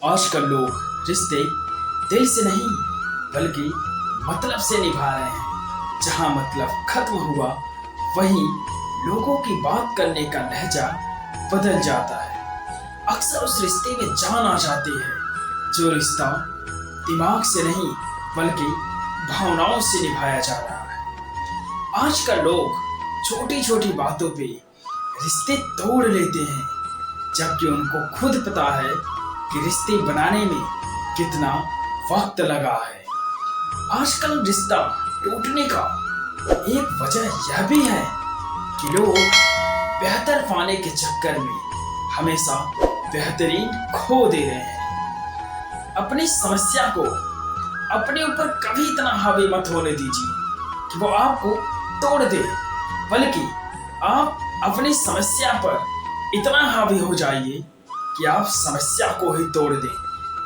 आजकल लोग रिश्ते दिल से नहीं बल्कि मतलब से निभा रहे हैं। जहां मतलब खत्म हुआ वहीं लोगों की बात करने का लहजा बदल जाता है। अक्सर उस रिश्ते में जान आ जाती है जो रिश्ता दिमाग से नहीं बल्कि भावनाओं से निभाया जा रहा है। आजकल लोग छोटी छोटी बातों पे रिश्ते तोड़ लेते हैं, जबकि उनको खुद पता है कि रिश्ते बनाने में कितना वक्त लगा है। आजकल रिश्ता टूटने का एक वजह यह भी है कि लोग बेहतर पाने के चक्कर में हमेशा बेहतरीन खो दे रहे हैं। अपनी समस्या को अपने ऊपर कभी इतना हावी मत होने दीजिए कि वो आपको तोड़ दे, बल्कि आप अपनी समस्या पर इतना हावी हो जाइए कि आप समस्या को ही तोड़ दें।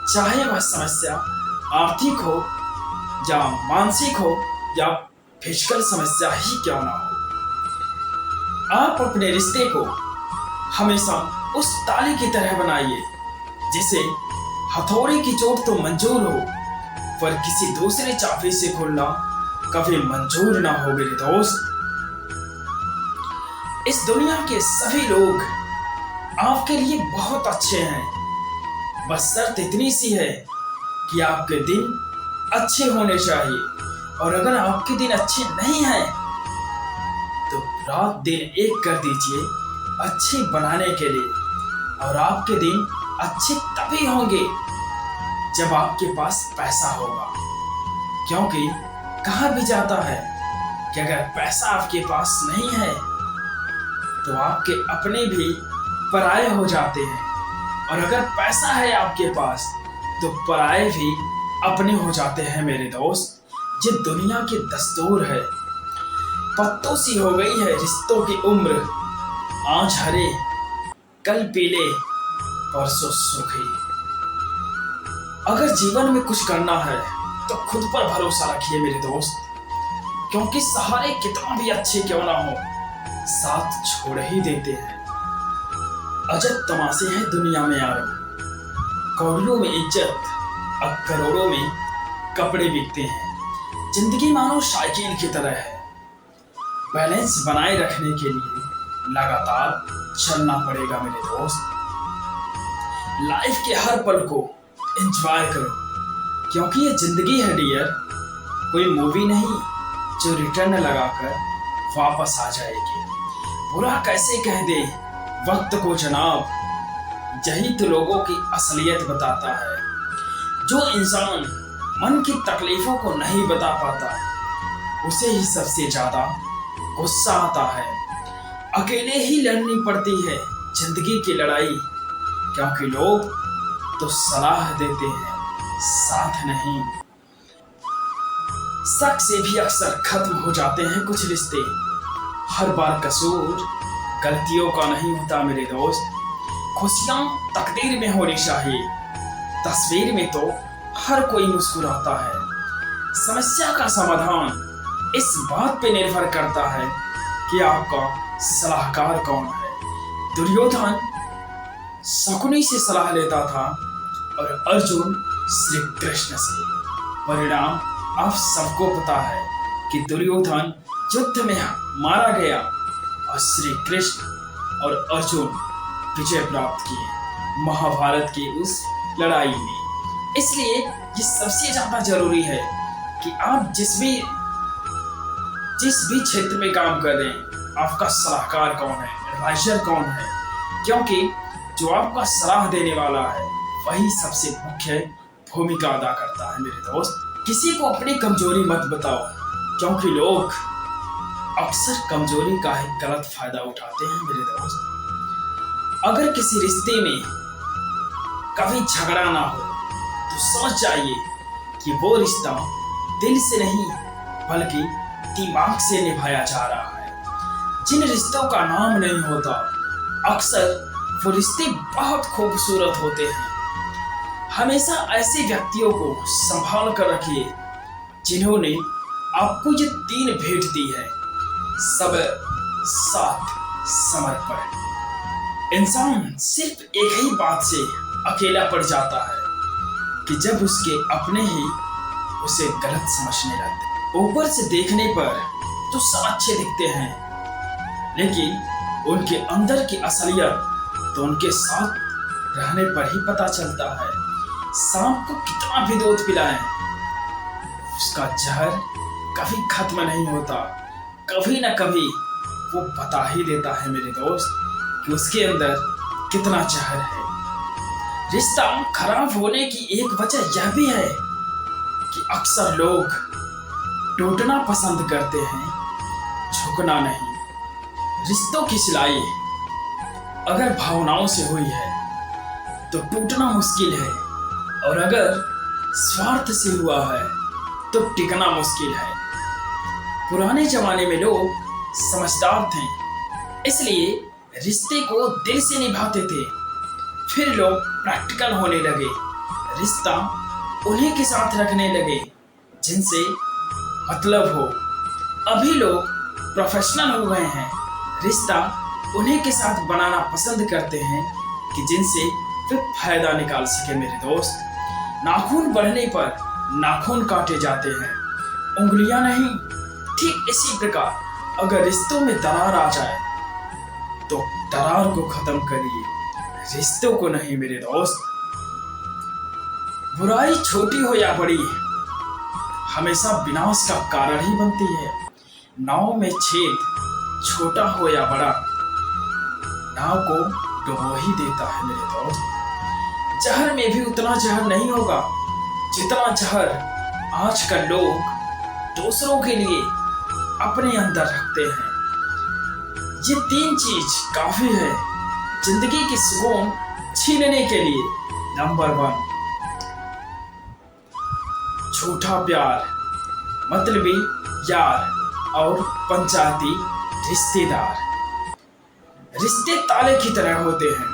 चाहे वह समस्या आर्थिक हो या मानसिक हो या फिजिकल समस्या ही क्यों ना हो। आप अपने रिश्ते को हमेशा उस ताले की तरह बनाइए जिसे हथौड़े की चोट तो मंजूर हो, पर किसी दूसरे चाबी से खोलना कभी मंजूर ना हो। मेरे दोस्त, इस दुनिया के सभी लोग आपके लिए बहुत अच्छे हैं, बस शर्त इतनी सी है कि आपके दिन अच्छे होने चाहिए। और अगर आपके दिन अच्छे नहीं हैं तो रात दिन एक कर दीजिए अच्छे बनाने के लिए। और आपके दिन अच्छे तभी होंगे जब आपके पास पैसा होगा, क्योंकि कहा भी जाता है कि अगर पैसा आपके पास नहीं है तो आपके अपने भी पराये हो जाते हैं, और अगर पैसा है आपके पास तो पराये भी अपने हो जाते हैं। मेरे दोस्त, ये दुनिया की दस्तूर है। पत्तों सी हो गई है रिश्तों की उम्र, आज हरे कल पीले परसों सूखे। अगर जीवन में कुछ करना है तो खुद पर भरोसा रखिए मेरे दोस्त, क्योंकि सहारे कितना भी अच्छे क्यों ना हो साथ छोड़ ही देते हैं। अजब तमाशे हैं दुनिया में यारों, कौड़ियों में इज्जत अब करोड़ों में कपड़े बिकते हैं। जिंदगी मानो साइकिल की तरह है, बैलेंस बनाए रखने के लिए लगातार चलना पड़ेगा मेरे दोस्त। लाइफ के हर पल को एंजॉय करो, क्योंकि ये जिंदगी है डियर, कोई मूवी नहीं जो रिटर्न लगाकर वापस आ जाएगी। बुरा कैसे कह दे वक्त को जनाब, यही तो लोगों की असलियत बताता है। जो इंसान मन की तकलीफों को नहीं बता पाता उसे ही सबसे ज्यादा गुस्सा आता है। अकेले ही लड़नी पड़ती है जिंदगी की लड़ाई, क्योंकि लोग तो सलाह देते हैं साथ नहीं। शक से भी अक्सर खत्म हो जाते हैं कुछ रिश्ते। हर बार कसूर गलतियों का नहीं होता मेरे दोस्त, खुशियां तकदीर में होनी चाहिए। तस्वीर में तो हर कोई मुस्कुराता है। समस्या का समाधान इस बात पे निर्भर करता है कि आपका सलाहकार कौन है। दुर्योधन शकुनी से सलाह लेता था और अर्जुन श्री कृष्ण से। परिणाम आप सबको पता है कि दुर्योधन युद्ध में मारा गया और श्री कृष्ण और अर्जुन विजय प्राप्त किए महाभारत की उस लड़ाई में। इसलिए ये सबसे ज्यादा जरूरी है कि आप जिस भी क्षेत्र में काम कर रहे हैं, आपका सलाहकार कौन है, एडवाइजर कौन है, क्योंकि जो आपका सलाह देने वाला है वही सबसे मुख्य भूमिका अदा करता है मेरे दोस्त। किसी को अपनी कमजोरी मत बताओ, क्योंकि लोग अक्सर कमजोरी का ही गलत फायदा उठाते हैं मेरे दोस्त। अगर किसी रिश्ते में कभी झगड़ा ना हो तो समझ जाइए कि वो रिश्ता दिल से नहीं बल्कि दिमाग से निभाया जा रहा है। जिन रिश्तों का नाम नहीं होता अक्सर वो रिश्ते बहुत खूबसूरत होते हैं। हमेशा ऐसे व्यक्तियों को संभाल कर रखिए जिन्होंने आपको ये 3 भेंट दी है: सब्र, साथ, समर्पण। इंसान सिर्फ एक ही बात से अकेला पड़ जाता है, कि जब उसके अपने ही उसे गलत समझने लगते। ऊपर से देखने पर तो सब अच्छे दिखते हैं, लेकिन उनके अंदर की असलियत तो उनके साथ रहने पर ही पता चलता है। सांप को कितना भी दूध पिलाएं, उसका जहर कभी खत्म नहीं होता। कभी ना कभी वो बता ही देता है मेरे दोस्त कि उसके अंदर कितना जहर है। रिश्ता खराब होने की एक वजह यह भी है कि अक्सर लोग टूटना पसंद करते हैं, झुकना नहीं। रिश्तों की सिलाई अगर भावनाओं से हुई है तो टूटना मुश्किल है, और अगर स्वार्थ से हुआ है तो टिकना मुश्किल है। पुराने जमाने में लोग समझदार थे, इसलिए रिश्ते को दिल से निभाते थे। फिर लोग प्रैक्टिकल होने लगे, रिश्ता उन्हीं के साथ रखने लगे जिनसे मतलब हो। अभी लोग प्रोफेशनल हो गए हैं, रिश्ता उन्हीं के साथ बनाना पसंद करते हैं कि जिनसे वे फायदा निकाल सके मेरे दोस्त। नाखून बढ़ने पर नाखून काटे जाते हैं, उंगलियां नहीं। ठीक इसी प्रकार अगर रिश्तों में दरार आ जाए तो दरार को खत्म करिए, रिश्तों को नहीं मेरे दोस्त। बुराई छोटी हो या बड़ी हमेशा विनाश का कारण ही बनती है। नाव में छेद छोटा हो या बड़ा नाव को डुबो ही देता है मेरे दोस्त। जहर में भी उतना जहर नहीं होगा जितना जहर आजकल लोग दूसरों के लिए अपने अंदर रखते हैं। ये 3 चीज काफी है जिंदगी की सुकून छीनने के लिए। नंबर 1, झूठा प्यार, मतलबी यार और पंचायती रिश्तेदार। रिश्ते ताले की तरह होते हैं,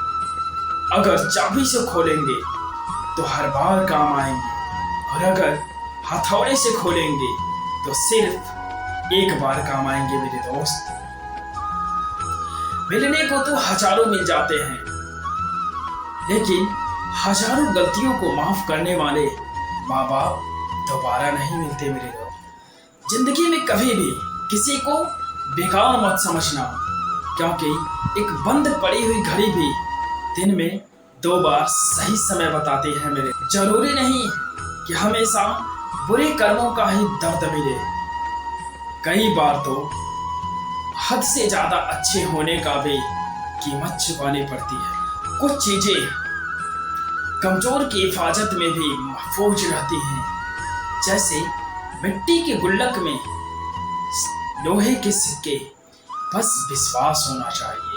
अगर चाबी से खोलेंगे तो हर बार काम आएंगे, और अगर हथौड़े से खोलेंगे तो सिर्फ एक बार काम आएंगे मेरे दोस्त। मिलने को तो हजारों मिल जाते हैं, लेकिन हजारों गलतियों को माफ करने वाले माँ बाप दोबारा नहीं मिलते मेरे दोस्त। जिंदगी में कभी भी किसी को बेकार मत समझना, क्योंकि एक बंद पड़ी हुई घड़ी भी दिन में 2 बार सही समय बताती है मेरे। जरूरी नहीं कि हमेशा बुरे कर्मों का ही दर्द मिले, कई बार तो हद से ज्यादा अच्छे होने का भी कीमत चुकानी पड़ती है। कुछ चीजें कमजोर की हिफाजत में भी महफूज रहती हैं, जैसे मिट्टी के गुल्लक में लोहे के सिक्के। बस विश्वास होना चाहिए।